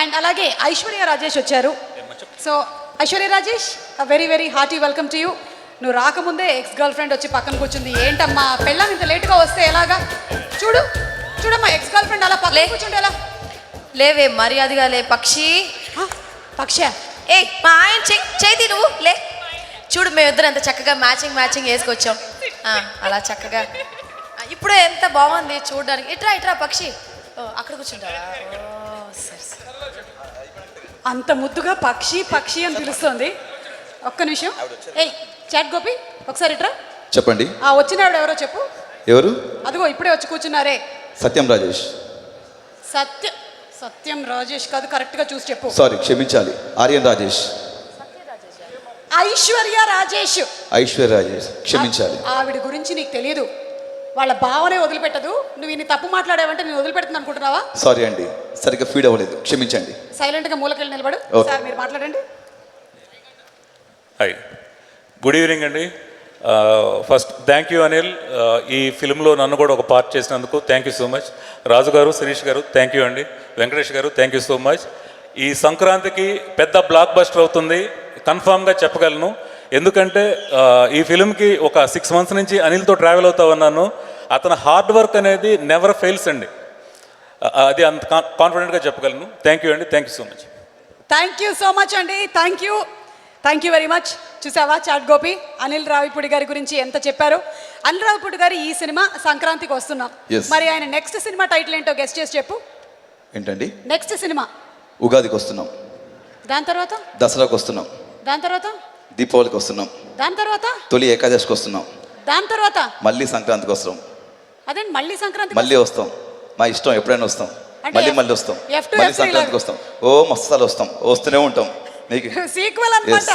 And అలాగే ఐశ్వర్య రాజేష్ వచ్చారు. So Aishwarya Rajesh, very very hearty welcome to you. నువ్వు రాకముందే ఎక్స్ గర్ల్ ఫ్రెండ్ వచ్చి పక్కన కూర్చుంది. ఏంటమ్మా పెళ్ళం ఇంత లేట్గా వస్తే ఎలాగా? చూడమ్మా ఎక్స్ గర్ల్ ఫ్రెండ్ అలా పక్కన కూర్చుంటే ఎలా? లేవే మర్యాదగా లే పక్షి. పక్ష ఏ మా ఆయన చేతి నువ్వు లే. చూడు మేమిద్దరం ఎంత చక్కగా మ్యాచింగ్ వేసుకొచ్చాం. అలా చక్కగా ఇప్పుడే ఎంత బాగుంది చూడడానికి. ఇట్రా పక్షి. అక్కడ కూర్చుంటావా? సరే. అంత ముద్దుగా పక్షి అని పిలుస్తోంది. ఒక్క నిమిషం. ఏయ్ చాట్ గోపి ఒకసారి ఇట్రా. చెప్పండి. వచ్చిన ఆవిడ ఎవరో చెప్పు. ఎవరు? అదిగో ఇప్పుడే వచ్చి కూర్చున్నారే. సత్యం రాజేష్. సత్యం రాజేష్ కాదు, కరెక్ట్గా చూసి చెప్పు. సారీ క్షమించాలి, ఆర్యన్ రాజేష్. ఐశ్వర్య రాజేష్ క్షమించాలి. ఆవిడ గురించి నీకు తెలియదు. వాళ్ళ భావనే వదిలిపెట్టదు. నువ్వు ఇన్ని తప్పు మాట్లాడావంటే నేను వదిలిపెడుతుంది అనుకుంటున్నావా? సారీ అండి, సరిగ్గా ఫీడ్ అవ్వలేదు, క్షమించండి. సైలెంట్గా మూలకెళ్ళి నిలబడు. సార్ మీరు మాట్లాడండి. హాయ్, గుడ్ ఈవినింగ్ అండి. ఫస్ట్ థ్యాంక్ యూ అనిల్, ఈ ఫిల్మ్లో నన్ను కూడా ఒక పార్ట్ చేసినందుకు థ్యాంక్ యూ సో మచ్. రాజు గారు, శిరీష్ గారు థ్యాంక్ యూ అండి. వెంకటేష్ గారు థ్యాంక్ యూ సో మచ్. ఈ సంక్రాంతికి పెద్ద బ్లాక్ బస్టర్ అవుతుంది కన్ఫామ్గా చెప్పగలను. ఎందుకంటే ఈ ఫిల్మ్కి ఒక 6 months నుంచి అనిల్తో ట్రావెల్ అవుతా ఉన్నాను. అతని హార్డ్ వర్క్ అనేది నెవర్ ఫెయిల్స్ అండి. అది అంత కాన్ఫిడెంట్గా చెప్పగలను. థ్యాంక్ యూ అండి, thank you so much. Thank you so much అండి. Thank you very much. చూసావా చాట్ గోపి అనిల్ రావిపూడి గారి గురించి ఎంత చెప్పారు. అనిల్ రావిపూడి గారి ఈ సినిమా సంక్రాంతికి వస్తున్నాం. మరి ఆయన నెక్స్ట్ సినిమా టైటిల్ ఏంటో గెస్ట్ చేసి చెప్పు. ఏంటండి? నెక్స్ట్ సినిమా ఉగాదికి వస్తున్నాం, దాని తర్వాత దసరాకి వస్తున్నాం, దాని తర్వాత దీపావళికి వస్తున్నాం, దాని తర్వాత తొలి ఏకాదశికి వస్తున్నాం, దాని తర్వాత మళ్ళీ సంక్రాంతికి వస్తున్నాం. అదే మళ్ళీ సంక్రాంతి మళ్ళీ వస్తాం. మా ఇష్టం, ఎప్పుడైనా వస్తాం. మళ్ళీ వస్తాం. మళ్ళీ సంక్రాంతికి వస్తాం. మస్తాలు వస్తాం, వస్తూనే ఉంటాం. మీకు సీక్వెల్ అన్నమాట.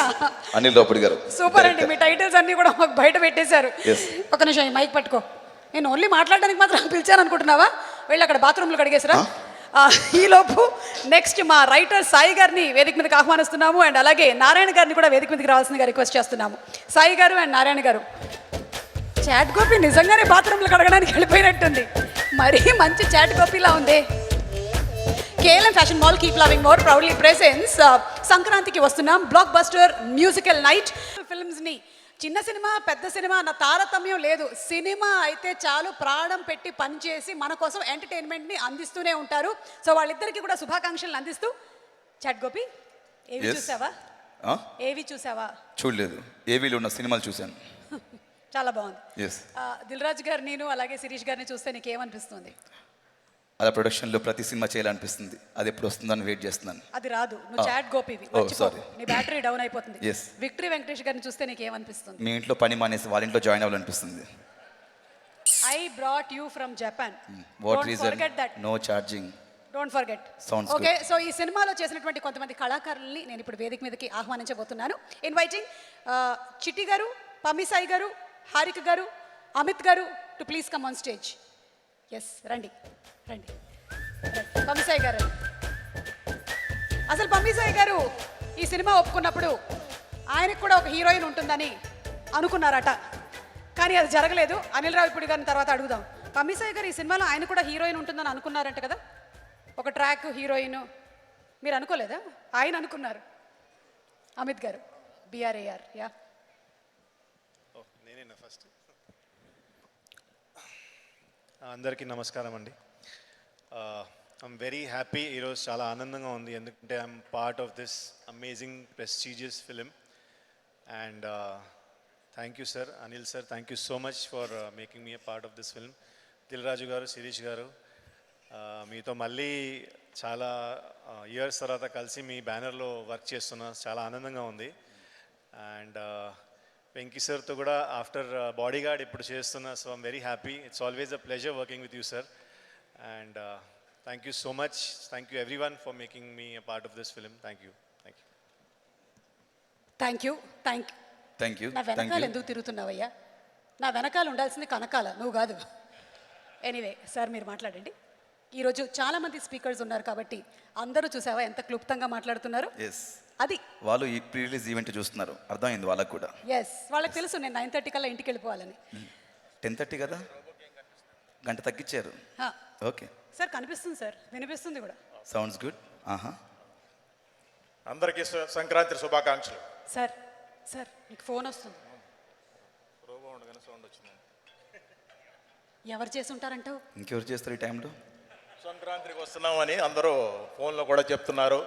అనిల్ రావిపూడి గారు సూపర్ అండి. మీ టైటిల్స్ అన్ని కూడా మాకు బయట పెట్టేశారు. ఒక నిమిషం ఈ మైక్ పట్టుకో. నేను ఓన్లీ మాట్లాడడానికి మాత్రం పిలిచాను అనుకుంటున్నావా? వెళ్ళి అక్కడ బాత్రూంలో కడిగేసరా. ఈలోపు నెక్స్ట్ మా రైటర్ సాయి గారిని వేదిక మీదకి ఆహ్వానిస్తున్నాము. అండ్ అలాగే నారాయణ గారిని కూడా వేదిక మీదకి రావాల్సిందిగా రిక్వెస్ట్ చేస్తున్నాము. సాయి గారు అండ్ నారాయణ గారు. చాట్ గోపి నిజంగానే బాత్రూంలో కడగడానికి వెళ్ళిపోయినట్టుంది. మరీ మంచి చాట్ గోపిలా ఉంది. KLM fashion mall keep loving more proudly presence సంక్రాంతికి వస్తున్నాం బ్లాక్ బస్టర్ మ్యూజికల్ నైట్. ఫిల్మ్స్ని చిన్న సినిమా పెద్ద సినిమా అన్న తారతమ్యం లేదు. సినిమా అయితే చాలు ప్రాణం పెట్టి పనిచేసి మన కోసం ఎంటర్టైన్మెంట్ని అందిస్తూనే ఉంటారు. సో వాళ్ళిద్దరికీ కూడా శుభాకాంక్షలు అందిస్తూ చాట్ గోపి ఏవి చూసావా? చూడలేదు. ఏవీలో ఉన్న సినిమాలు చూశాను. చాలా బాగుంది. దిల్ రాజు గారు, నేను అలాగే శిరీష్ గారిని చూస్తే నీకేమనిపిస్తుంది? అలా ప్రొడక్షన్లో ప్రతి సినిమా చేయాలనిపిస్తుంది. అది ఎప్పుడు వస్తుందని వెయిట్ చేస్తున్నాను. అది రాదు. నువ్వు చాట్ గోపివి. సారీ, నీ బ్యాటరీ డౌన్ అయిపోతుంది. విక్టరీ వెంకటేష్ గారిని చూస్తే నీకేమనిపిస్తుంది? మీ ఇంట్లో పని మానేసి వాళ్ళ ఇంట్లో జాయిన్ అవ్వాలనిపిస్తుంది. I brought you from Japan. What reason? No charging. Don't forget. Okay, so ఈ సినిమాలో చేసినటువంటి కొంతమంది కళాకారుల్ని నేను ఇప్పుడు వేదిక మీదకి ఆహ్వానించబోతున్నాను. ఇన్వైటింగ్ చిట్టి గారు, పమ్మిసాయి గారు, Harika garu, Amit garu to please come on stage. Yes, రండి. పమ్మిసాయి గారు. అసలు పమ్మిసాయి గారు ఈ సినిమా ఒప్పుకున్నప్పుడు ఆయనకు కూడా ఒక హీరోయిన్ ఉంటుందని అనుకున్నారట. కానీ అది జరగలేదు. అనిల్ రావిపూడి గారిని తర్వాత అడుగుదాం. పమ్మిసాయి గారు ఈ సినిమాలో ఆయన కూడా హీరోయిన్ ఉంటుందని అనుకున్నారంట కదా? ఒక ట్రాక్ హీరోయిన్ మీరు అనుకోలేదా? ఆయన అనుకున్నారు. అమిత్ గారు, BRAR. యా, నేనేనా ఫస్ట్? అందరికీ నమస్కారం అండి. I'm very happy. ఈరోజు చాలా ఆనందంగా ఉంది, ఎందుకంటే I'm part of this amazing prestigious film. And thank you sir, Anil sir, thank you so much for making me a part of this film. Dil Raju garu, Shirish గారు, మీతో మళ్ళీ చాలా ఇయర్స్ తర్వాత కలిసి మీ బ్యానర్లో వర్క్ చేస్తున్నా, చాలా ఆనందంగా ఉంది. అండ్ వెంకీ సార్తో కూడా ఆఫ్టర్ బాడీగార్డ్ ఇప్పుడు చేస్తున్నా. So I'm very happy. It's always a pleasure working with you sir. And thank you so much. Thank you everyone for making me a part of this film. Thank you. నా వెనకాల ఎందుకు తిరుగుతున్నావయ్యా? నా వెనకాల ఉండాల్సింది కనకాల, నువ్వు కాదు. ఎనీవే సార్, మీరు మాట్లాడండి. ఈరోజు చాలా మంది స్పీకర్స్ ఉన్నారు కాబట్టి అందరూ చూసావా ఎంత క్లుప్తంగా మాట్లాడుతున్నారు. అది వాళ్ళు ఈ ప్రీ రిలీజ్ ఈవెంట్ చూస్తున్నారు, అర్థమైంది వాళ్ళకు కూడా. వాళ్ళకి తెలుసు నేను 9:30 కల్లా ఇంటికి వెళ్ళిపోవాలని. 10:30 కదా, గంట తగ్గించారు. ఓకే సార్, కనిపిస్తుంది సార్, వినిపిస్తుంది కూడా. Sounds good. ఆహా. అందరికీ సంక్రాంతి శుభాకాంక్షలు. సార్ సార్ మీకు ఫోన్ వస్తుంది. ఎవరు చేసి ఉంటారంటావు? ఇంకెవరు చేస్తారు ఈ టైంలో? సంక్రాంతికి వస్తున్నామని అందరూ ఫోన్లో కూడా చెప్తున్నారు.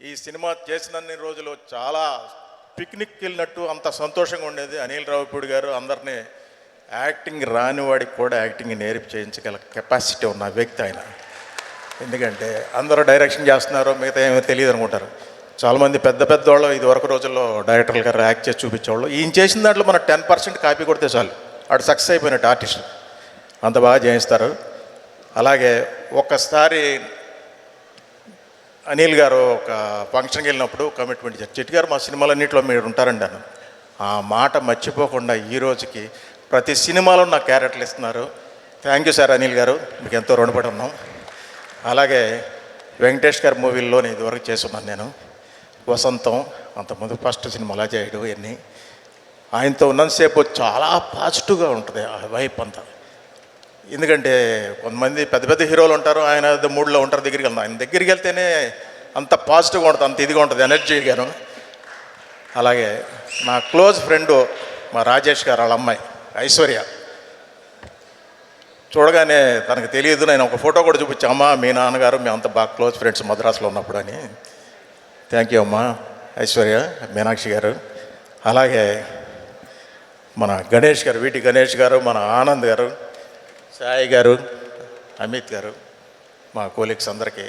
ఈ సినిమా చేసినన్ని రోజులు చాలా పిక్నిక్కి వెళ్ళినట్టు అంత సంతోషంగా ఉండేది. అనిల్ రావిపూడి గారు అందరినీ యాక్టింగ్ రాని వాడికి కూడా యాక్టింగ్ నేర్పి చేయించగల కెపాసిటీ ఉన్న వ్యక్తి ఆయన. ఎందుకంటే అందరూ డైరెక్షన్ చేస్తున్నారు, మిగతా ఏమీ తెలియదు అనుకుంటారు. చాలామంది పెద్ద పెద్దవాళ్ళు ఇది వరకు రోజుల్లో డైరెక్టర్ గారు యాక్ట్ చేసి చూపించేవాళ్ళు. ఈయన చేసిన దాంట్లో మనం 10% కాపీ కొడితే చాలు, వాడు సక్సెస్ అయిపోయినట్టు ఆర్టిస్ట్. అంత బాగా చేయిస్తారు. అలాగే ఒక్కసారి అనిల్ గారు ఒక ఫంక్షన్కి వెళ్ళినప్పుడు కమిట్మెంట్ ఇచ్చారు, చిట్టి గారు మా సినిమాలన్నింటిలో మీరు ఉంటారండి అన్న. ఆ మాట మర్చిపోకుండా ఈ రోజుకి ప్రతి సినిమాలో నా క్యారెక్టర్లు ఇస్తున్నారు. థ్యాంక్ యూ సార్ అనిల్ గారు, మీకు ఎంతో రుణపడి ఉన్నాం. అలాగే వెంకటేష్ గారి మూవీల్లో ఇదివరకు చేస్తున్నాను నేను. వసంతం, అంతకుముందు ఫస్ట్ సినిమా అలా చేయడం ఇవన్నీ. ఆయనతో ఉన్నంతసేపు చాలా పాజిటివ్గా ఉంటుంది ఆ వైప్ అంతా. ఎందుకంటే కొంతమంది పెద్ద పెద్ద హీరోలు ఉంటారు, ఆయన మూడ్లో ఉంటారు, దగ్గరికి వెళ్తాం. ఆయన దగ్గరికి వెళ్తేనే అంత పాజిటివ్గా ఉంటుంది, అంత ఇదిగా ఉంటుంది, ఎనర్జీగాను. అలాగే నా క్లోజ్ ఫ్రెండు మా రాజేష్ గారు వాళ్ళ అమ్మాయి ఐశ్వర్య. చూడగానే తనకు తెలియదు, నేను ఒక ఫోటో కూడా చూపించాను, అమ్మ మీ నాన్నగారు మేము అంత బాగా క్లోజ్ ఫ్రెండ్స్ మద్రాసులో ఉన్నప్పుడు అని. థ్యాంక్ యూ అమ్మా ఐశ్వర్య, మీనాక్షి గారు. అలాగే మన గణేష్ గారు, వీటి గణేష్ గారు, మన ఆనంద్ గారు, సాయి గారు, అమిత్ గారు, మా కోలీగ్స్ అందరికీ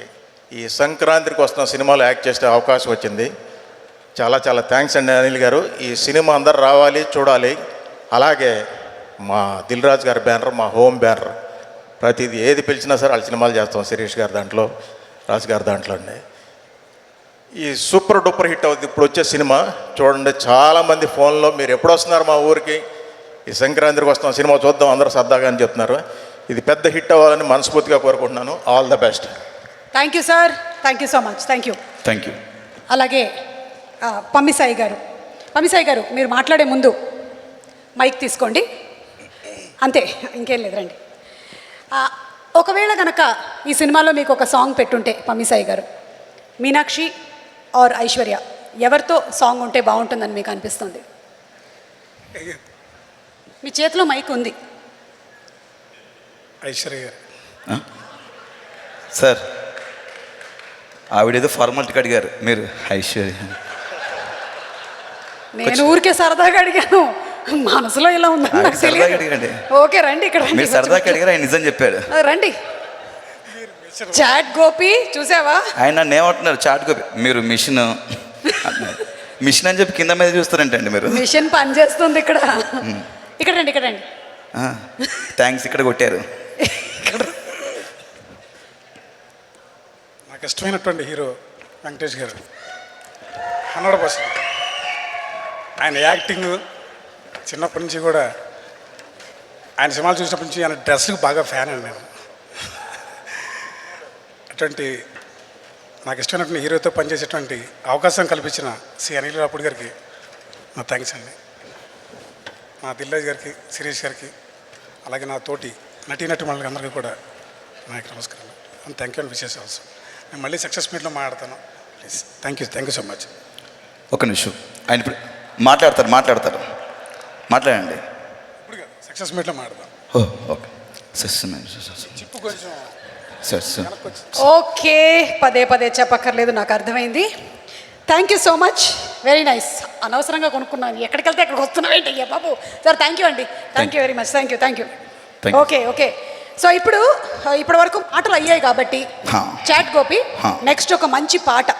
ఈ సంక్రాంతికి వస్తున్న సినిమాలో యాక్ట్ చేసే అవకాశం వచ్చింది. చాలా చాలా థ్యాంక్స్ అండి అనిల్ గారు. ఈ సినిమా అందరు రావాలి, చూడాలి. అలాగే మా దిల్ రాజు గారి బ్యానర్, మా హోమ్ బ్యానర్, ప్రతిదీ ఏది పిలిచినా సరే వాళ్ళ సినిమాలు చేస్తాం. శిరీష్ గారి దాంట్లో, రాజు గారి దాంట్లో అండి. ఈ సూపర్ డూపర్ హిట్ అవుతుంది ఇప్పుడు వచ్చే సినిమా. చూడండి, చాలామంది ఫోన్లో మీరు ఎప్పుడు వస్తున్నారు మా ఊరికి, ఈ సంక్రాంతికి వస్తాం సినిమా చూద్దాం అందరూ సరదాగా అని చెప్తున్నారు. ఇది పెద్ద హిట్ అవ్వాలని మనస్ఫూర్తిగా కోరుకుంటున్నాను. All the best. Thank you sir, thank you so much, thank you. Thank you. అలాగే పమ్మిసాయి గారు, పమ్మిసాయి గారు మీరు మాట్లాడే ముందు మైక్ తీసుకోండి. అంతే, ఇంకేం లేదు, రండి. ఒకవేళ కనుక ఈ సినిమాలో మీకు ఒక సాంగ్ పెట్టుంటే పమ్మిసాయి గారు, మీనాక్షి ఆర్ ఐశ్వర్య, ఎవరితో సాంగ్ ఉంటే బాగుంటుందని మీకు అనిపిస్తుంది? మీ చేతిలో మైక్ ఉంది. ఐశ్వర్య గారు. సార్ ఆవిడేదో ఫార్మాలిటీకి అడిగారు, మీరు ఐశ్వర్య. నేను ఊరికే సరదాగా అడిగాను, మనసులో ఇలా ఉందని నాకు సరదాగా తెలియదు. అడిగండి. ఓకే రండి, ఇక్కడ రండి. మీరు సరదాగా అడిగారు, ఆయన నిజం చెప్పాడు. రండి. చాట్ గోపి చూసావా? ఆయన నన్ను ఏమంటున్నారు, చాట్ గోపి మీరు మిషన్ మిషన్ అని చెప్పి కింద మీద చూస్తారంటండి మీరు. మిషన్ పని చేస్తుంది ఇక్కడ. ఇక్కడ రండి, ఇక్కడ రండి. థ్యాంక్స్, ఇక్కడ కొట్టారు. నాకు ఇష్టమైనటువంటి హీరో వెంకటేష్ గారు 100%. ఆయన యాక్టింగ్ చిన్నప్పటి నుంచి కూడా, ఆయన సినిమాలు చూసినప్పటి నుంచి ఆయన డ్రెస్కి బాగా ఫ్యాన్ అండి నేను. అటువంటి నాకు ఇష్టమైనటువంటి హీరోతో పనిచేసేటువంటి అవకాశం కల్పించిన శ్రీ అనిల్ రావిపూడి గారికి నా థ్యాంక్స్ అండి. మా దిల్రాజ్ గారికి, శిరీష్ గారికి, అలాగే నా తోటి నటీనటుమణులకి అందరికీ కూడా నాకు నమస్కారం అండ్ థ్యాంక్ యూ అండ్ విశేష అవసరం. నేను మళ్ళీ సక్సెస్ మీట్లో మాట్లాడతాను please. Thank you so much. ఒక నిమిషం, ఆయన ఇప్పుడు మాట్లాడతారు మాట్లాడండి. ఇప్పుడు సక్సెస్ మీట్లో మాట్లాడతాను. ఓకే చిప్పు కొంచెం ఓకే, పదే పదే చెప్పక్కర్లేదు, నాకు అర్థమైంది. Thank you so much, very nice. అనవసరంగా కొనుక్కున్నాను, ఎక్కడికి వెళ్తే ఎక్కడికి వస్తున్నావు ఏంటి అయ్యా బాబు. సార్ థ్యాంక్ యూ అండి, thank you very much, thank you. Okay. So ఇప్పటి వరకు పాటలు అయ్యాయి కాబట్టి చాట్ గోపి, నెక్స్ట్ ఒక మంచి పాట,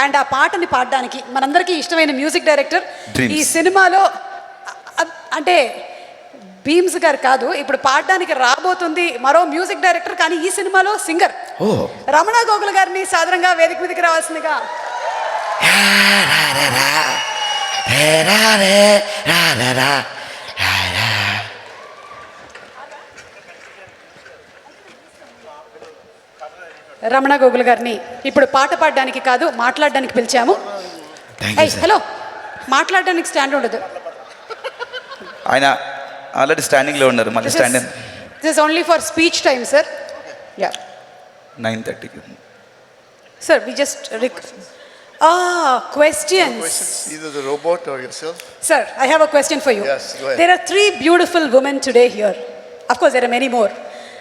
అండ్ ఆ పాటని పాడడానికి మనందరికీ ఇష్టమైన మ్యూజిక్ డైరెక్టర్ ఈ సినిమాలో, అంటే భీమ్స్ గారు కాదు, ఇప్పుడు పాడడానికి రాబోతుంది మరో మ్యూజిక్ డైరెక్టర్, కానీ ఈ సినిమాలో సింగర్ రమణ గోగుల్ గారిని సాధారణంగా వేదిక మీదకి రావాల్సిందిగా. రమణ గోగుల్ గారిని ఇప్పుడు పాట పాడడానికి కాదు, మాట్లాడడానికి పిలిచాము. హలో, మాట్లాడడానికి స్టాండ్ ఉండదు. ఆయన ఆల్రెడీ స్టాండింగ్లో ఉన్నారు, మళ్ళీ standing. This is only for speech time sir. Yeah 9:30కి Sir, we just questions. Either the robot or yourself. Sir, I have a question for you. Yes, go ahead. There are 3 beautiful women today here. Of course, there are many more.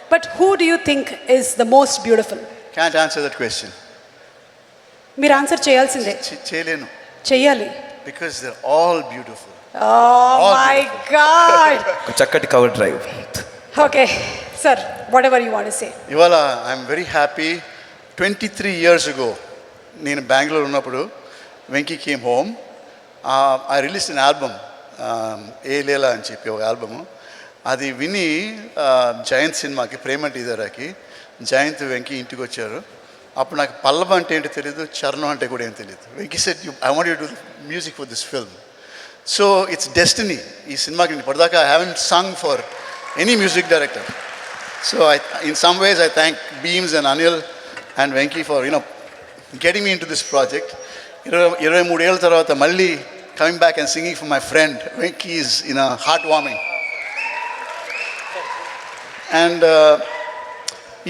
But who do you think is the most beautiful? Can't answer that question. మీరు answer చేయాల్సిందే. చేయలేను. చెయ్యాలి. Because they're all beautiful. Oh my God. చక్కటి cover drive. Okay, sir, whatever you want to say. ఇవాళ I'm very happy. 23 years ago నేను బెంగళూరు ఉన్నప్పుడు Venky came home. I release an album, ఏ లేలా అని చెప్పి ఒక ఆల్బము. అది విని జయంత్ సినిమాకి ప్రేమంటి ఇదరాకి జయంత్ వెంకీ ఇంటికి వచ్చారు. అప్పుడు నాకు పల్లవ అంటే ఏంటో తెలియదు, చరణం అంటే కూడా ఏం తెలియదు. Venky said I want you to do music for this film. So it's destiny. ఈ సినిమాకి ఇప్పటిదాకా I haven't sung for any music director. So in some ways I thank Bheems and Anil and Venky for getting me in to this project. 23 ఏళ్ళ తర్వాత మళ్ళీ coming back and singing for my friend Venky is in a heart warming. And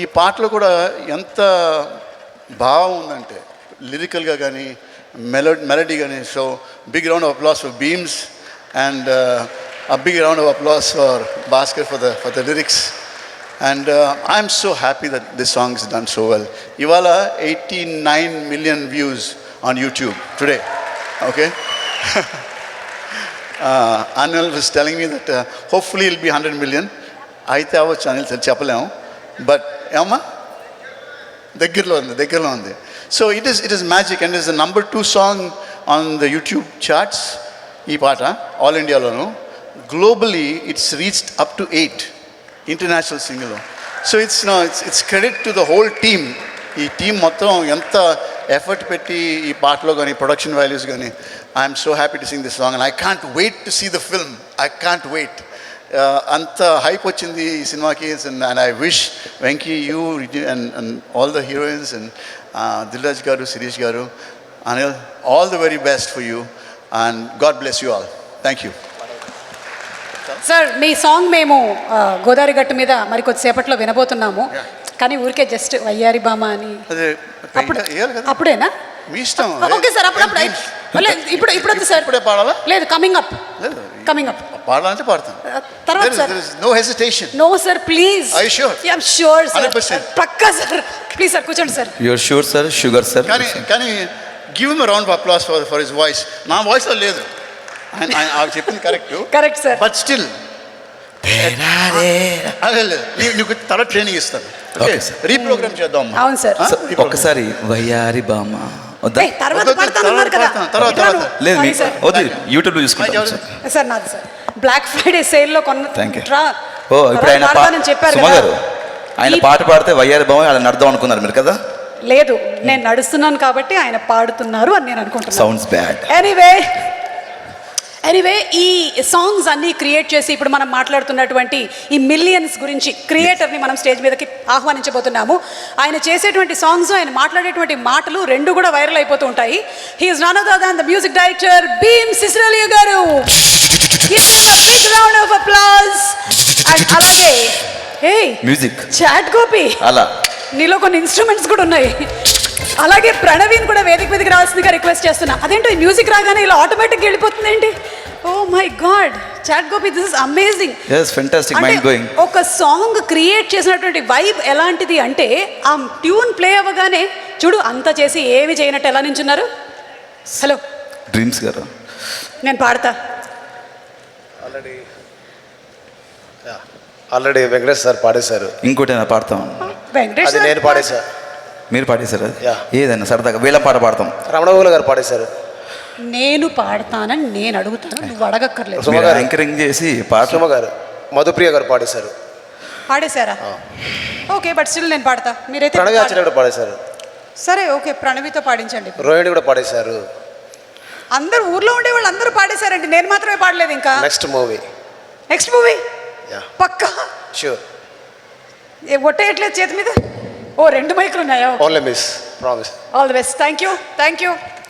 ఈ పాటలో కూడా ఎంత భావం ఉందంటే లిరికల్గా కానీ మెలడీ కానీ. So big round of applause for Bheems and a big round of applause for Bhaskar for the lyrics. And I'm so happy that this song is done so well. Ivala 89 million views on YouTube today. Okay. Anil was telling me that hopefully it'll be 100 million. Aithe avachchu Anil cheppalemu, but amma దగ్గరలో ఉంది. So it is magic, and it is the number 2 song on the YouTube charts. ఈ పాట all ఇండియాలోను. Globally, it's reached up to 8 international single. So it's credit to the whole team. ఈ team మొత్తం ఎంత effort పెట్టి ఈ పాటలో కానీ production values కానీ. I'm so happy to sing this song and I can't wait to see the film. I can't wait. అంత hype వచ్చింది ఈ సినిమాకి. And I wish Venky you and all the heroines and Dilraj garu, Shirish garu, Anil, all the very best for you and God bless you all. Thank you. Sir, మీ song మేము గోదావరి గట్టు మీద మరి కొద్దిసేపట్లో వినబోతున్నాము. కానీ ఊరికే జస్ట్ వయ్యారి బామ అని అదే అప్పుడేనా? మీ ఇష్టం. ఓకే సార్, అప్పుడప్పుడు ఇప్పుడు వద్దు సార్. ఇప్పుడే పాడాలా? లేదు, కమింగ్ అప్. పాడాలంటే పాడతాను. తర్వాత sir. No hesitation. No sir, please. Are you sure? I am sure sir. 100%. పక్కా సార్. ప్లీజ్ సార్, కూర్చోండి sir. You're sure sir? Sugar sir. కానీ give him round of applause for his voice. నా వాయిస్లో లేదు. ఆయన చెప్పింది కరెక్ట్ సార్. బట్ స్టిల్ నీకు తర్వాత ట్రైనింగ్ ఇస్తాను. రీప్రోగ్రామ్ చేద్దాం. అవును సార్. ఒక్కసారి వయ్యారి బామ తర్వాత పాడతానన్నారు కదా. లేదు వద్దు, యూట్యూబ్లో చూసుకుంటాం సార్. నాది సార్ బ్లాక్ ఫ్రైడే సేల్లో థ్యాంక్ యూ. ఓ ఇప్పుడు ఆయన చెప్పారు సుమ గారు, ఆయన పాట పాడితే వయ్యారి బామ ఆయన అర్థం అనుకున్నారు మీరు కదా? లేదు, నేను నడుస్తున్నాను కాబట్టి ఆయన పాడుతున్నారు అని నేను అనుకుంటున్నాను. Sounds bad. ఎనీవే ఈ సాంగ్స్ అన్నీ క్రియేట్ చేసి ఇప్పుడు మనం మాట్లాడుతున్నటువంటి ఈ మిలియన్స్ గురించి క్రియేటర్ని మనం స్టేజ్ మీదకి ఆహ్వానించబోతున్నాము. ఆయన చేసేటువంటి సాంగ్స్, ఆయన మాట్లాడేటువంటి మాటలు రెండు కూడా వైరల్ అయిపోతూ ఉంటాయి. He is none other than the music director Bheems Ceciroleo garu. Give him a big round of applause. And అలాగే మ్యూజిక్ చాట్ గోపి, అలా నీలో కొన్ని ఇన్స్ట్రుమెంట్స్ కూడా ఉన్నాయి. అలాగే ప్రణవీన్ కూడా వేదిక మీదకి రావాల్సిందిగా రిక్వెస్ట్ చేస్తున్నా. అదేంటో ఈ మ్యూజిక్ రాగానే ఇలా ఆటోమేటిక్గా వెళ్ళిపోతుంది ఏంటి? Oh my God, chat Gopi, this is amazing. yes fantastic mind blowing. ఒక సాంగ్ క్రియేట్ చేసినటువంటి వైబ్ ఎలాంటిది అంటే ఆ ట్యూన్ ప్లే అవ్వగానే చూడు అంతా చేసి ఏమి చేయనట్టు ఎలా నించున్నారు. హలో డ్రీమ్స్ గారు, నేను పాడతా. ఆల్రెడీ వెంకటేష్ సార్ పాడేశారు. ఇంకోటి ఏమైనా పాడతాం? వెంకటేష్ అది నేను పాడేశా. మీరు పాడేశారు? ఏదైనా సరదాగా వీళ్ళ పాట పాడతాం. రమణగోగుల గారు పాడేశారు. నేను పాడతానని నేను అడుగుతాను, నువ్వు అడగక్కర్లేదు. యాంకరింగ్ చేసి పాట. సుమ గారు, మధుప్రియ గారు పాడేశారు. పాడేశారా? ఓకే, బట్ స్టిల్ నేను పాడతా. మీరైతే ప్రణవి ఆచార్య కూడా పాడేశారు. సరే ఓకే, ప్రణవితో పాడించండి. రోహిణి కూడా పాడేశారు. అందరూ ఊర్లో ఉండే వాళ్ళు అందరూ పాడేశారండి, నేను మాత్రమే పాడలేదు. ఇంకా నెక్స్ట్ మూవీ పక్కా షూర్. ఒట్టేయట్లేదు చేతి మీద. ఓ 2 మైకులు ఉన్నాయా? Only mess promise. All the best. Thank you.